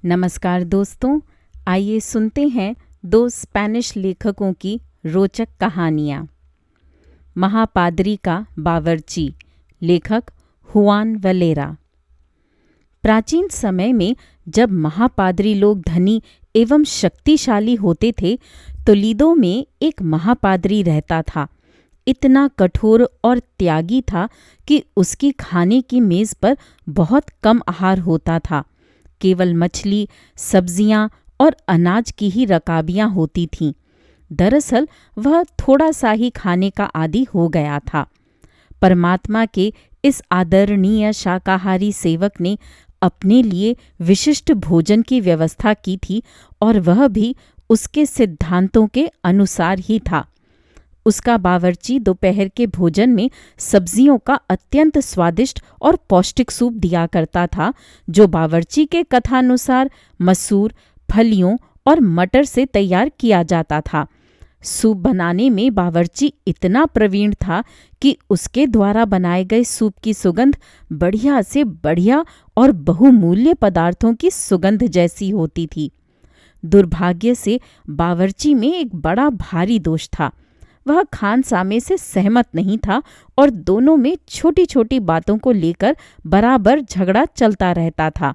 नमस्कार दोस्तों, आइए सुनते हैं दो स्पेनिश लेखकों की रोचक कहानियाँ। महापादरी का बावर्ची, लेखक हुआन वलेरा। प्राचीन समय में जब महापादरी लोग धनी एवं शक्तिशाली होते थे, टोलेडो में एक महापादरी रहता था। इतना कठोर और त्यागी था कि उसकी खाने की मेज़ पर बहुत कम आहार होता था। केवल मछली, सब्जियां और अनाज की ही रकाबियां होती थीं। दरअसल वह थोड़ा सा ही खाने का आदी हो गया था। परमात्मा के इस आदरणीय शाकाहारी सेवक ने अपने लिए विशिष्ट भोजन की व्यवस्था की थी और वह भी उसके सिद्धांतों के अनुसार ही था। उसका बावर्ची दोपहर के भोजन में सब्जियों का अत्यंत स्वादिष्ट और पौष्टिक सूप दिया करता था, जो बावर्ची के कथानुसार मसूर, फलियों और मटर से तैयार किया जाता था। सूप बनाने में बावर्ची इतना प्रवीण था कि उसके द्वारा बनाए गए सूप की सुगंध बढ़िया से बढ़िया और बहुमूल्य पदार्थों की सुगंध जैसी होती थी। दुर्भाग्य से बावर्ची में एक बड़ा भारी दोष था। वह खानसामे से सहमत नहीं था और दोनों में छोटी छोटी बातों को लेकर बराबर झगड़ा चलता रहता था।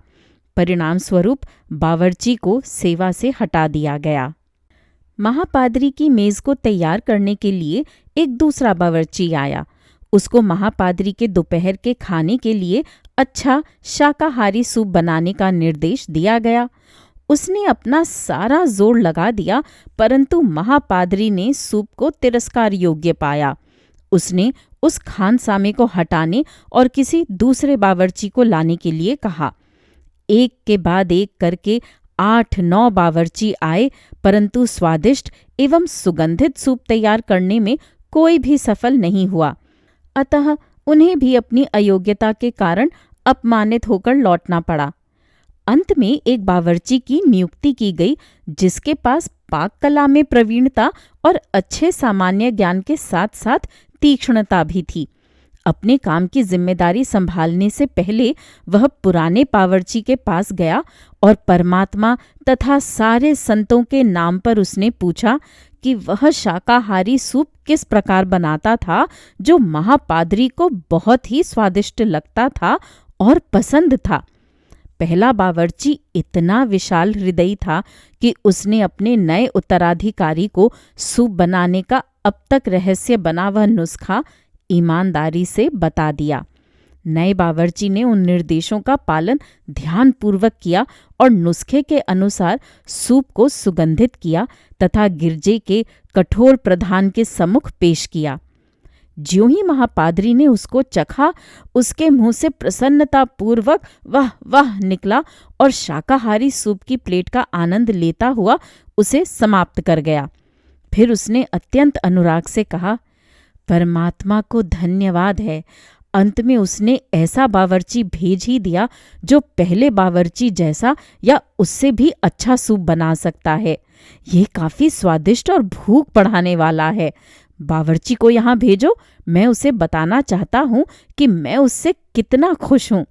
परिणाम स्वरूप बावर्ची को सेवा से हटा दिया गया। महापादरी की मेज को तैयार करने के लिए एक दूसरा बावर्ची आया। उसको महापादरी के दोपहर के खाने के लिए अच्छा शाकाहारी सूप बनाने का निर्देश दिया गया। उसने अपना सारा जोर लगा दिया, परंतु महापादरी ने सूप को तिरस्कार योग्य पाया। उसने उस खानसामे को हटाने और किसी दूसरे बावर्ची को लाने के लिए कहा। एक के बाद एक करके 8-9 बावर्ची आए, परंतु स्वादिष्ट एवं सुगंधित सूप तैयार करने में कोई भी सफल नहीं हुआ। अतः उन्हें भी अपनी अयोग्यता के कारण अपमानित होकर लौटना पड़ा। अंत में एक बावर्ची की नियुक्ति की गई, जिसके पास पाक कला में प्रवीणता और अच्छे सामान्य ज्ञान के साथ साथ तीक्ष्णता भी थी। अपने काम की जिम्मेदारी संभालने से पहले वह पुराने बावर्ची के पास गया और परमात्मा तथा सारे संतों के नाम पर उसने पूछा कि वह शाकाहारी सूप किस प्रकार बनाता था, जो महापादरी को बहुत ही स्वादिष्ट लगता था और पसंद था। पहला बावर्ची इतना विशाल हृदयी था कि उसने अपने नए उत्तराधिकारी को सूप बनाने का अब तक रहस्य बना वह नुस्खा ईमानदारी से बता दिया। नए बावर्ची ने उन निर्देशों का पालन ध्यानपूर्वक किया और नुस्खे के अनुसार सूप को सुगंधित किया तथा गिरजे के कठोर प्रधान के सम्मुख पेश किया। ज्यों ही महापादरी ने उसको चखा, उसके मुंह से प्रसन्नतापूर्वक वाह वाह निकला और शाकाहारी सूप की प्लेट का आनंद लेता हुआ उसे समाप्त कर गया। फिर उसने अत्यंत अनुराग से कहा, परमात्मा को धन्यवाद है, अंत में उसने ऐसा बावर्ची भेज ही दिया जो पहले बावर्ची जैसा या उससे भी अच्छा सूप बना सकता है। ये काफी स्वादिष्ट और भूख बढ़ाने वाला है। बावर्ची को यहाँ भेजो, मैं उसे बताना चाहता हूँ कि मैं उससे कितना खुश हूँ।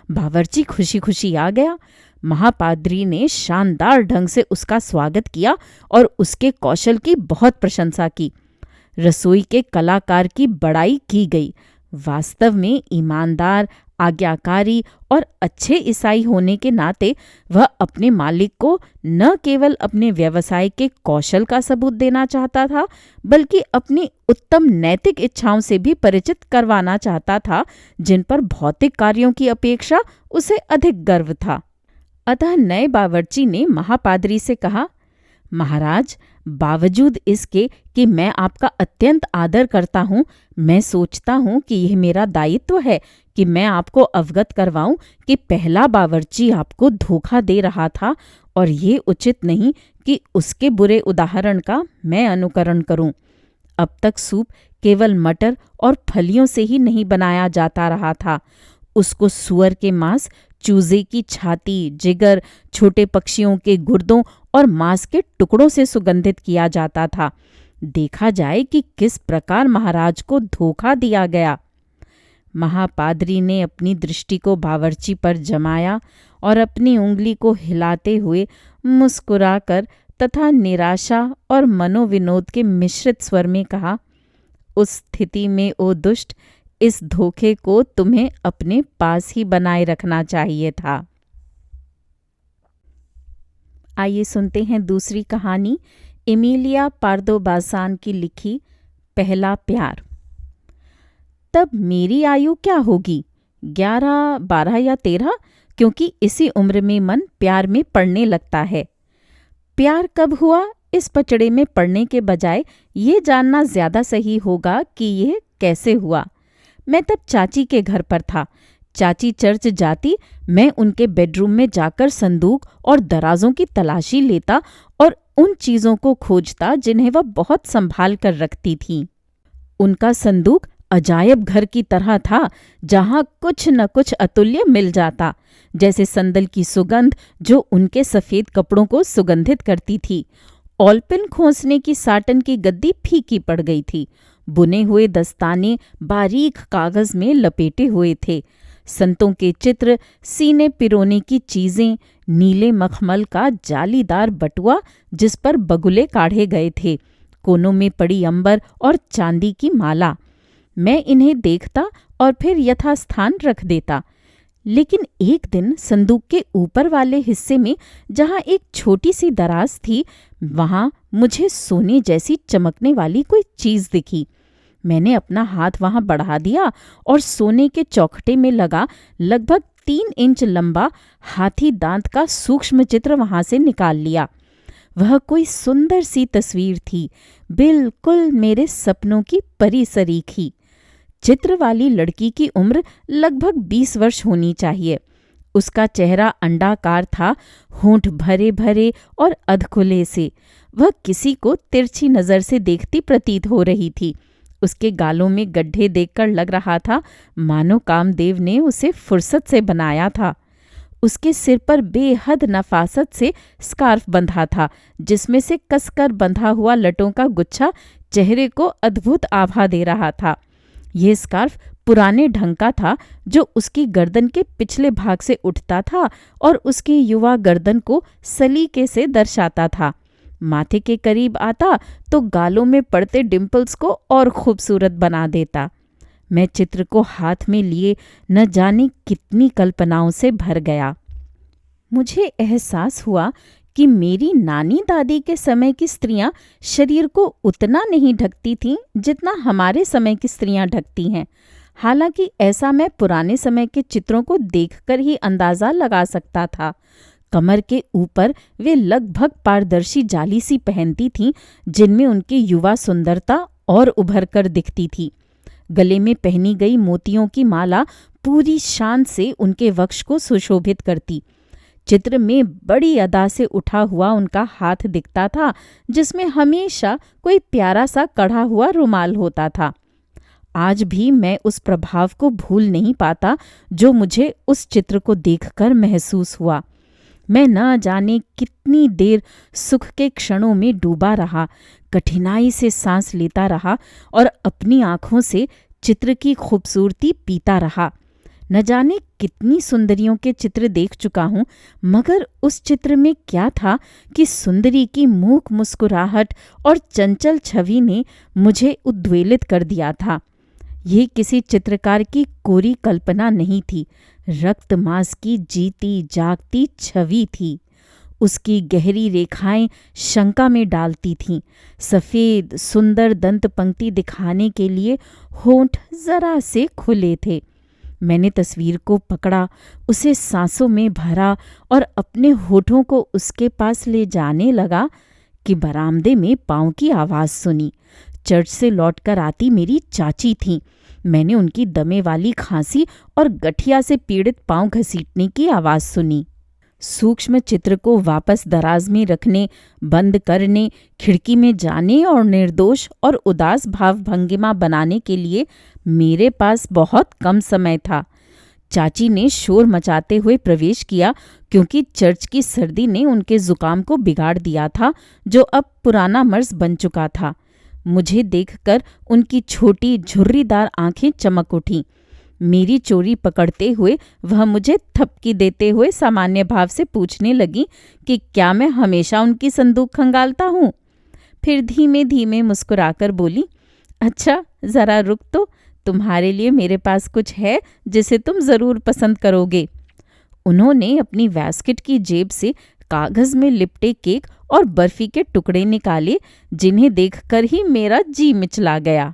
बावर्ची खुशी खुशी आ गया। महापादरी ने शानदार ढंग से उसका स्वागत किया और उसके कौशल की बहुत प्रशंसा की। रसोई के कलाकार की बड़ाई की गई। वास्तव में ईमानदार, आज्ञाकारी और अच्छे ईसाई होने के नाते वह अपने मालिक को न केवल अपने व्यवसाय के कौशल का सबूत देना चाहता था, बल्कि अपनी उत्तम नैतिक इच्छाओं से भी परिचित करवाना चाहता था, जिन पर भौतिक कार्यों की अपेक्षा उसे अधिक गर्व था। अतः नए बावर्ची ने महापादरी से कहा, महाराज, बावजूद इसके कि मैं आपका अत्यंत आदर करता हूँ, मैं सोचता हूँ कि यह मेरा दायित्व है कि मैं आपको अवगत करवाऊं कि पहला बावर्ची आपको धोखा दे रहा था और ये उचित नहीं कि उसके बुरे उदाहरण का मैं अनुकरण करूं। अब तक सूप केवल मटर और फलियों से ही नहीं बनाया जाता रहा था। उसको सूअर के मांस, चूजे की छाती, जिगर, छोटे पक्षियों के गुर्दों और मांस के टुकड़ों से सुगंधित किया जाता था। देखा जाए कि किस प्रकार महाराज को धोखा दिया गया। महापादरी ने अपनी दृष्टि को बावर्ची पर जमाया और अपनी उंगली को हिलाते हुए मुस्कुराकर तथा निराशा और मनोविनोद के मिश्रित स्वर में कहा, उस स्थिति में ओ दुष्ट, इस धोखे को तुम्हें अपने पास ही बनाए रखना चाहिए था। आइए सुनते हैं दूसरी कहानी, एमिलिया पार्दो बाज़ान की लिखी पहला प्यार। तब मेरी आयु क्या होगी, 11, 12 या 13, क्योंकि इसी उम्र में मन प्यार में पड़ने लगता है। प्यार कब हुआ, इस पचड़े में पड़ने के बजाय ये जानना ज्यादा सही होगा कि यह कैसे हुआ। मैं तब चाची के घर पर था। चाची चर्च जाती, मैं उनके बेडरूम में जाकर संदूक और दराजों की तलाशी लेता और उन चीजों को खोजता जिन्हें वह बहुत संभाल कर रखती थी। उनका संदूक अजायब घर की तरह था, जहां कुछ न कुछ अतुल्य मिल जाता, जैसे संदल की सुगंध जो उनके सफेद कपड़ों को सुगंधित करती थी। ऑलपिन खोसने की साटन की गद्दी फीकी पड़ गई थी। बुने हुए दस्ताने बारीक कागज में लपेटे हुए थे। संतों के चित्र, सीने पिरोने की चीजें, नीले मखमल का जालीदार बटुआ जिस पर बगुले काढ़े गए थे, कोनों में पड़ी अंबर और चांदी की माला। मैं इन्हें देखता और फिर यथास्थान रख देता। लेकिन एक दिन संदूक के ऊपर वाले हिस्से में जहां एक छोटी सी दराज थी, वहां मुझे सोने जैसी चमकने वाली कोई चीज दिखी। मैंने अपना हाथ वहां बढ़ा दिया और सोने के चौखटे में लगा लगभग 3 इंच लंबा हाथी दांत का सूक्ष्म चित्र वहां से निकाल लिया। वह कोई सुंदर सी तस्वीर थी, बिल्कुल मेरे सपनों की परी सरीखी। चित्र वाली लड़की की उम्र लगभग 20 वर्ष होनी चाहिए। उसका चेहरा अंडाकार था, होंठ भरे भरे और अधखुले से। वह किसी को तिरछी नजर से देखती प्रतीत हो रही थी। उसके गालों में गड्ढे देखकर लग रहा था मानो कामदेव ने उसे फुर्सत से बनाया था। उसके सिर पर बेहद नफासत से स्कार्फ बंधा था, जिसमें से कसकर बंधा हुआ लटों का गुच्छा चेहरे को अद्भुत आभा दे रहा था। यह स्कार्फ पुराने ढंग का था, जो उसकी गर्दन के पिछले भाग से उठता था और उसकी युवा गर्दन को सलीके से दर्शाता था। माथे के करीब आता तो गालों में पड़ते डिम्पल्स को और खूबसूरत बना देता। मैं चित्र को हाथ में लिए न जाने कितनी कल्पनाओं से भर गया। मुझे एहसास हुआ कि मेरी नानी दादी के समय की स्त्रियां शरीर को उतना नहीं ढकती थीं जितना हमारे समय की स्त्रियां ढकती हैं। हालांकि ऐसा मैं पुराने समय के चित्रों को देखकर ही अंदाजा लगा सकता था। कमर के ऊपर वे लगभग पारदर्शी जाली सी पहनती थीं, जिनमें उनकी युवा सुंदरता और उभर कर दिखती थी। गले में पहनी गई मोतियों की माला पूरी शान से उनके वक्ष को सुशोभित करती। चित्र में बड़ी अदा से उठा हुआ उनका हाथ दिखता था, जिसमें हमेशा कोई प्यारा सा कढ़ा हुआ रुमाल होता था। आज भी मैं उस प्रभाव को भूल नहीं पाता जो मुझे उस चित्र को देखकर महसूस हुआ। मैं न जाने कितनी देर सुख के क्षणों में डूबा रहा, कठिनाई से सांस लेता रहा और अपनी आंखों से चित्र की खूबसूरती पीता रहा। न जाने कितनी सुंदरियों के चित्र देख चुका हूँ, मगर उस चित्र में क्या था कि सुंदरी की मूक मुस्कुराहट और चंचल छवि ने मुझे उद्वेलित कर दिया था। ये किसी चित्रकार की कोरी कल्पना नहीं थी, रक्त मांस की जीती जागती छवि थी। उसकी गहरी रेखाएं शंका में डालती थीं। सफ़ेद सुंदर दंत पंक्ति दिखाने के लिए होंठ जरा से खुले थे। मैंने तस्वीर को पकड़ा, उसे सांसों में भरा और अपने होठों को उसके पास ले जाने लगा कि बरामदे में पाँव की आवाज़ सुनी। चर्च से लौटकर आती मेरी चाची थीं। मैंने उनकी दमे वाली खांसी और गठिया से पीड़ित पाँव घसीटने की आवाज़ सुनी। सूक्ष्म चित्र को वापस दराज में रखने, बंद करने, खिड़की में जाने और निर्दोष और उदास भाव भंगिमा बनाने के लिए मेरे पास बहुत कम समय था। चाची ने शोर मचाते हुए प्रवेश किया, क्योंकि चर्च की सर्दी ने उनके जुकाम को बिगाड़ दिया था, जो अब पुराना मर्ज बन चुका था। मुझे देखकर उनकी छोटी झुर्रीदार आंखें चमक उठीं। मेरी चोरी पकड़ते हुए वह मुझे थपकी देते हुए सामान्य भाव से पूछने लगी कि क्या मैं हमेशा उनकी संदूक खंगालता हूँ। फिर धीमे धीमे मुस्कुराकर बोली, अच्छा ज़रा रुक तो, तुम्हारे लिए मेरे पास कुछ है जिसे तुम ज़रूर पसंद करोगे। उन्होंने अपनी वैस्केट की जेब से कागज़ में लिपटे केक और बर्फी के टुकड़े निकाले, जिन्हें देखकर ही मेरा जी मिचला गया।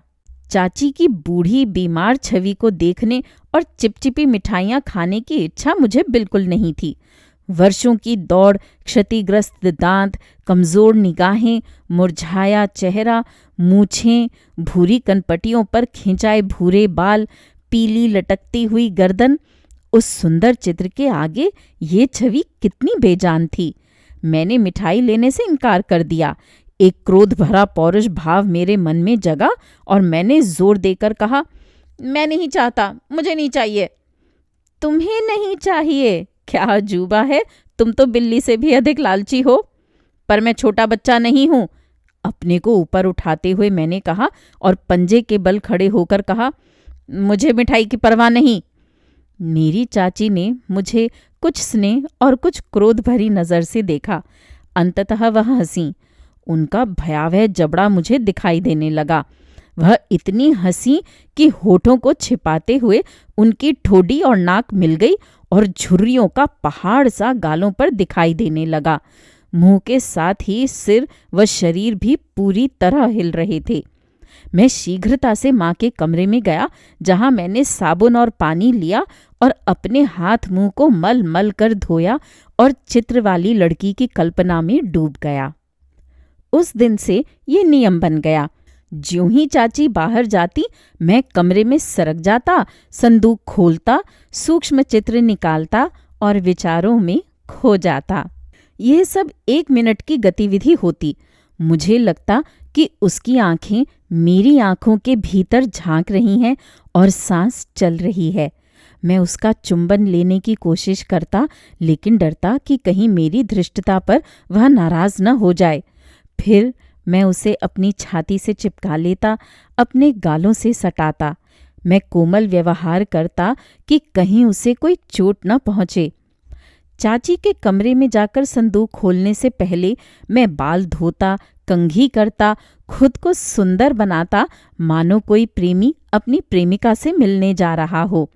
चाची की बूढ़ी बीमार छवि को देखने और चिपचिपी मिठाइयाँ खाने की इच्छा मुझे बिल्कुल नहीं थी। वर्षों की दौड़, क्षतिग्रस्त दांत, कमज़ोर निगाहें, मुरझाया चेहरा, मूछें, भूरी कनपटियों पर खिंचाए भूरे बाल, पीली लटकती हुई गर्दन, उस सुंदर चित्र के आगे ये छवि कितनी बेजान थी। मैंने मिठाई लेने से इनकार कर दिया। एक क्रोध भरा पौरुष भाव मेरे मन में जगा और मैंने जोर देकर कहा, मैं नहीं चाहता, मुझे नहीं चाहिए। तुम्हें नहीं चाहिए? क्या अजूबा है, तुम तो बिल्ली से भी अधिक लालची हो। पर मैं छोटा बच्चा नहीं हूं, अपने को ऊपर उठाते हुए मैंने कहा और पंजे के बल खड़े होकर कहा, मुझे मिठाई की परवाह नहीं। मेरी चाची ने मुझे कुछ स्नेह और कुछ क्रोध भरी नज़र से देखा। अंततः वह हंसी। उनका भयावह जबड़ा मुझे दिखाई देने लगा। वह इतनी हंसी कि होठों को छिपाते हुए उनकी ठोडी और नाक मिल गई और झुर्रियों का पहाड़ सा गालों पर दिखाई देने लगा। मुंह के साथ ही सिर व शरीर भी पूरी तरह हिल रहे थे। मैं शीघ्रता से माँ के कमरे में गया, जहाँ मैंने साबुन और पानी लिया और अपने हाथ मुंह को मल मल कर धोया और चित्र वाली लड़की की कल्पना में डूब गया। उस दिन से ये नियम बन गया, ज्यों ही चाची बाहर जाती मैं कमरे में सरक जाता, संदूक खोलता, सूक्ष्म चित्र निकालता और विचारों में खो जाता। यह सब 1 मिनट की गतिविधि होती। मुझे लगता कि उसकी आंखें मेरी आंखों के भीतर झांक रही हैं और सांस चल रही है। मैं उसका चुंबन लेने की कोशिश करता, लेकिन डरता कि कहीं मेरी धृष्टता पर वह नाराज न हो जाए। फिर मैं उसे अपनी छाती से चिपका लेता, अपने गालों से सटाता। मैं कोमल व्यवहार करता कि कहीं उसे कोई चोट न पहुँचे। चाची के कमरे में जाकर संदूक खोलने से पहले मैं बाल धोता, कंघी करता, खुद को सुंदर बनाता, मानो कोई प्रेमी अपनी प्रेमिका से मिलने जा रहा हो।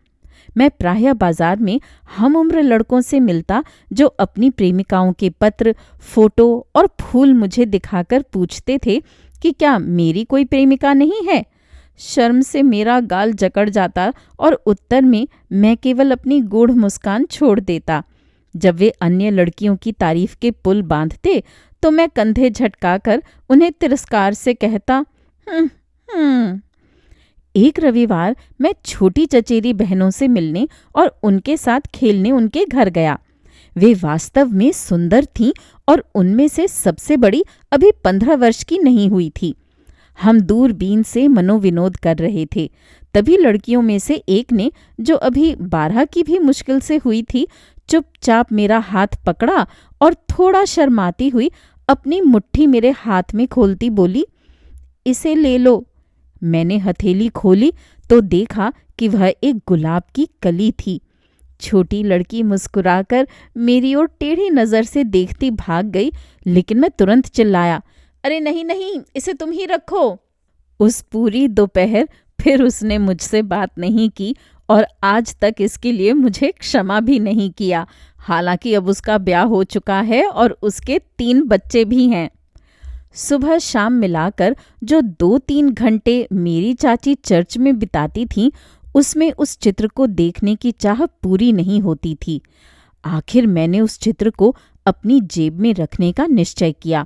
मैं प्रायः बाजार में हम उम्र लड़कों से मिलता, जो अपनी प्रेमिकाओं के पत्र, फोटो और फूल मुझे दिखाकर पूछते थे कि क्या मेरी कोई प्रेमिका नहीं है। शर्म से मेरा गाल जकड़ जाता और उत्तर में मैं केवल अपनी गूढ़ मुस्कान छोड़ देता। जब वे अन्य लड़कियों की तारीफ के पुल बांधते तो मैं कंधे झटकाकर उन्हें तिरस्कार से कहता, एक रविवार मैं छोटी चचेरी बहनों से मिलने और उनके साथ खेलने उनके घर गया। वे वास्तव में सुंदर थीं और उनमें से सबसे बड़ी अभी 15 वर्ष की नहीं हुई थी। हम दूरबीन से मनोविनोद कर रहे थे। तभी लड़कियों में से एक ने, जो अभी 12 की भी मुश्किल से हुई थी, चुपचाप मेरा हाथ पकड़ा और थोड़ा शर्माती हुई अपनी मुट्ठी मेरे हाथ में खोलती बोली, इसे ले लो। मैंने हथेली खोली तो देखा कि वह एक गुलाब की कली थी। छोटी लड़की मुस्कुराकर मेरी ओर टेढ़ी नज़र से देखती भाग गई, लेकिन मैं तुरंत चिल्लाया, अरे नहीं नहीं, इसे तुम ही रखो। उस पूरी दोपहर फिर उसने मुझसे बात नहीं की और आज तक इसके लिए मुझे क्षमा भी नहीं किया। हालांकि अब उसका ब्याह हो चुका है और उसके 3 बच्चे भी हैं। सुबह शाम मिलाकर जो 2-3 घंटे मेरी चाची चर्च में बिताती थीं, उसमें उस चित्र को देखने की चाह पूरी नहीं होती थी। आखिर मैंने उस चित्र को अपनी जेब में रखने का निश्चय किया।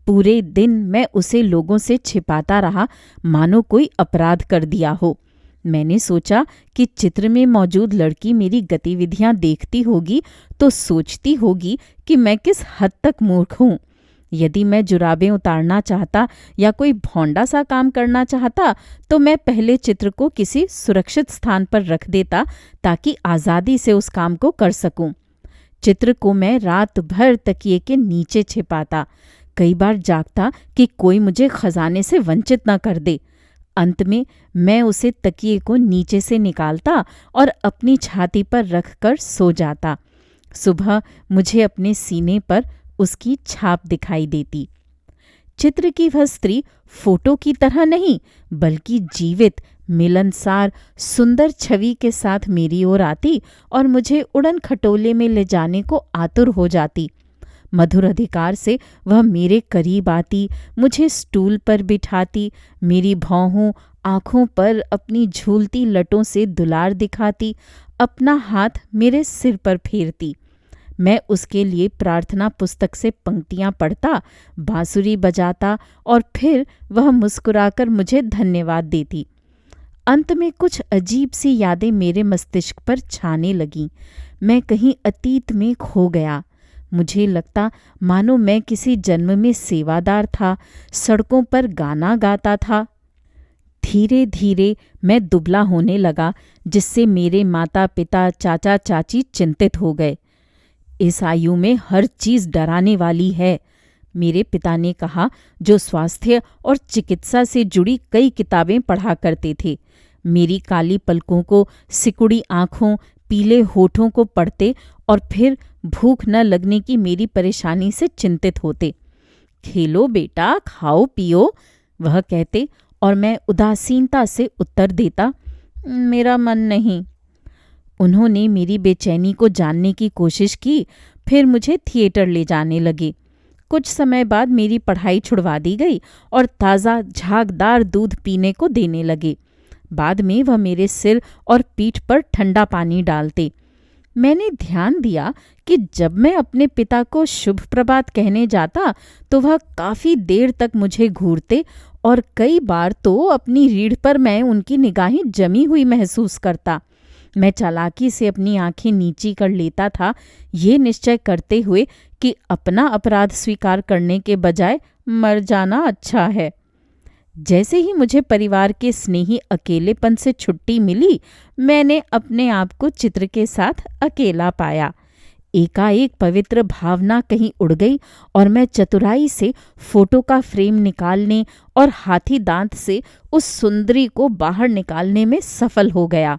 पूरे दिन मैं उसे लोगों से छिपाता रहा, मानो कोई अपराध कर दिया हो। मैंने सोचा कि चित्र में मौजूद लड़की मेरी गतिविधियां देखती होगी तो सोचती होगी कि मैं किस हद तक मूर्ख हूँ। यदि मैं जुराबें उतारना चाहता या कोई भौंडा सा काम करना चाहता तो मैं पहले चित्र को किसी सुरक्षित स्थान पर रख देता, ताकि आज़ादी से उस काम को कर सकूं। चित्र को मैं रात भर तकिए के नीचे छिपाता, कई बार जागता कि कोई मुझे खजाने से वंचित न कर दे। अंत में मैं उसे तकिए को नीचे से निकालता और अपनी छाती पर रखकर सो जाता। सुबह मुझे अपने सीने पर उसकी छाप दिखाई देती। चित्र की वह स्त्री फोटो की तरह नहीं बल्कि जीवित, मिलनसार, सुंदर छवि के साथ मेरी ओर आती और मुझे उड़न खटोले में ले जाने को आतुर हो जाती। मधुर अधिकार से वह मेरे करीब आती, मुझे स्टूल पर बिठाती, मेरी भौहों आँखों पर अपनी झूलती लटों से दुलार दिखाती, अपना हाथ मेरे सिर पर फेरती। मैं उसके लिए प्रार्थना पुस्तक से पंक्तियां पढ़ता, बांसुरी बजाता और फिर वह मुस्कुराकर मुझे धन्यवाद देती। अंत में कुछ अजीब सी यादें मेरे मस्तिष्क पर छाने लगीं। मैं कहीं अतीत में खो गया। मुझे लगता मानो मैं किसी जन्म में सेवादार था, सड़कों पर गाना गाता था। धीरे धीरे मैं दुबला होने लगा, जिससे मेरे माता पिता, चाचा चाची चिंतित हो गए। इस आयु में हर चीज़ डराने वाली है, मेरे पिता ने कहा, जो स्वास्थ्य और चिकित्सा से जुड़ी कई किताबें पढ़ा करते थे। मेरी काली पलकों को, सिकुड़ी आँखों, पीले होठों को पढ़ते और फिर भूख न लगने की मेरी परेशानी से चिंतित होते। खेलो बेटा, खाओ पियो, वह कहते और मैं उदासीनता से उत्तर देता, मेरा मन नहीं। उन्होंने मेरी बेचैनी को जानने की कोशिश की, फिर मुझे थिएटर ले जाने लगे। कुछ समय बाद मेरी पढ़ाई छुड़वा दी गई और ताज़ा झागदार दूध पीने को देने लगे। बाद में वह मेरे सिर और पीठ पर ठंडा पानी डालते। मैंने ध्यान दिया कि जब मैं अपने पिता को शुभ प्रभात कहने जाता तो वह काफ़ी देर तक मुझे घूरते और कई बार तो अपनी रीढ़ पर मैं उनकी निगाहें जमी हुई महसूस करता। मैं चालाकी से अपनी आंखें नीची कर लेता था, ये निश्चय करते हुए कि अपना अपराध स्वीकार करने के बजाय मर जाना अच्छा है। जैसे ही मुझे परिवार के स्नेही अकेलेपन से छुट्टी मिली, मैंने अपने आप को चित्र के साथ अकेला पाया। एकाएक पवित्र भावना कहीं उड़ गई और मैं चतुराई से फोटो का फ्रेम निकालने और हाथी दांत से उस सुंदरी को बाहर निकालने में सफल हो गया।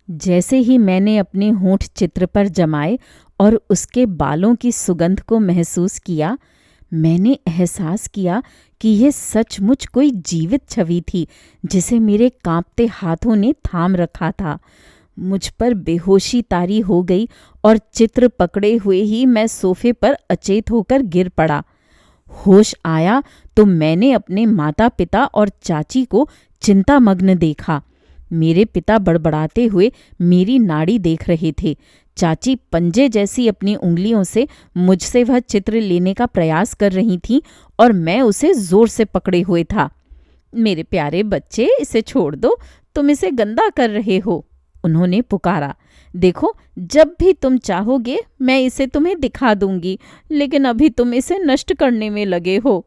जैसे ही मैंने अपने होंठ चित्र पर जमाए और उसके बालों की सुगंध को महसूस किया, मैंने एहसास किया कि यह सचमुच कोई जीवित छवि थी जिसे मेरे कांपते हाथों ने थाम रखा था। मुझ पर बेहोशी तारी हो गई और चित्र पकड़े हुए ही मैं सोफे पर अचेत होकर गिर पड़ा। होश आया तो मैंने अपने माता पिता और चाची को चिंतामग्न देखा। मेरे पिता बड़बड़ाते हुए मेरी नाड़ी देख रहे थे। चाची पंजे जैसी अपनी उंगलियों से मुझसे वह चित्र लेने का प्रयास कर रही थीं और मैं उसे जोर से पकड़े हुए था। मेरे प्यारे बच्चे, इसे छोड़ दो, तुम इसे गंदा कर रहे हो, उन्होंने पुकारा। देखो, जब भी तुम चाहोगे मैं इसे तुम्हें दिखा दूंगी, लेकिन अभी तुम इसे नष्ट करने में लगे हो।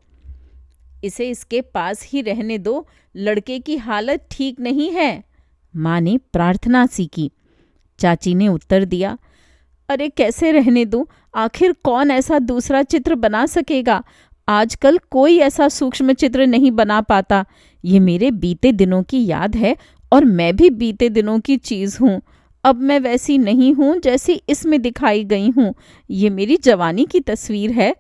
इसे इसके पास ही रहने दो, लड़के की हालत ठीक नहीं है, माँ ने प्रार्थना सी की। चाची ने उत्तर दिया, अरे कैसे रहने दूं? आखिर कौन ऐसा दूसरा चित्र बना सकेगा? आजकल कोई ऐसा सूक्ष्म चित्र नहीं बना पाता। ये मेरे बीते दिनों की याद है और मैं भी बीते दिनों की चीज़ हूँ। अब मैं वैसी नहीं हूँ जैसी इसमें दिखाई गई हूँ। ये मेरी जवानी की तस्वीर है।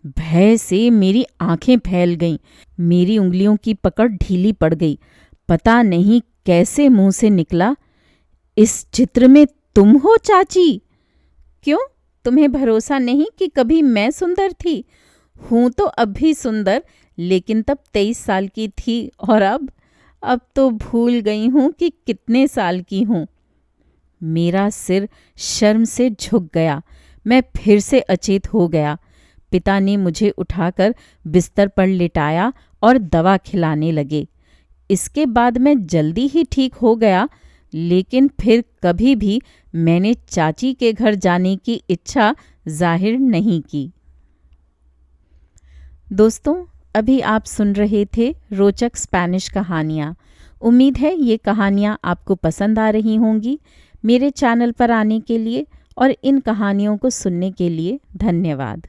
भय से मेरी आंखें फैल गईं। मेरी उंगलियों की पकड़ ढीली पड़ गई। पता नहीं कैसे मुंह से निकला, इस चित्र में तुम हो चाची? क्यों, तुम्हें भरोसा नहीं कि कभी मैं सुंदर थी? हूं तो अब भी सुंदर, लेकिन तब 23 साल की थी और अब तो भूल गई हूं कि कितने साल की हूं। मेरा सिर शर्म से झुक गया। मैं फिर से अचेत हो गया। पिता ने मुझे उठाकर बिस्तर पर लिटाया और दवा खिलाने लगे। इसके बाद मैं जल्दी ही ठीक हो गया, लेकिन फिर कभी भी मैंने चाची के घर जाने की इच्छा जाहिर नहीं की। दोस्तों, अभी आप सुन रहे थे रोचक स्पेनिश कहानियाँ। उम्मीद है ये कहानियाँ आपको पसंद आ रही होंगी। मेरे चैनल पर आने के लिए और इन कहानियों को सुनने के लिए धन्यवाद।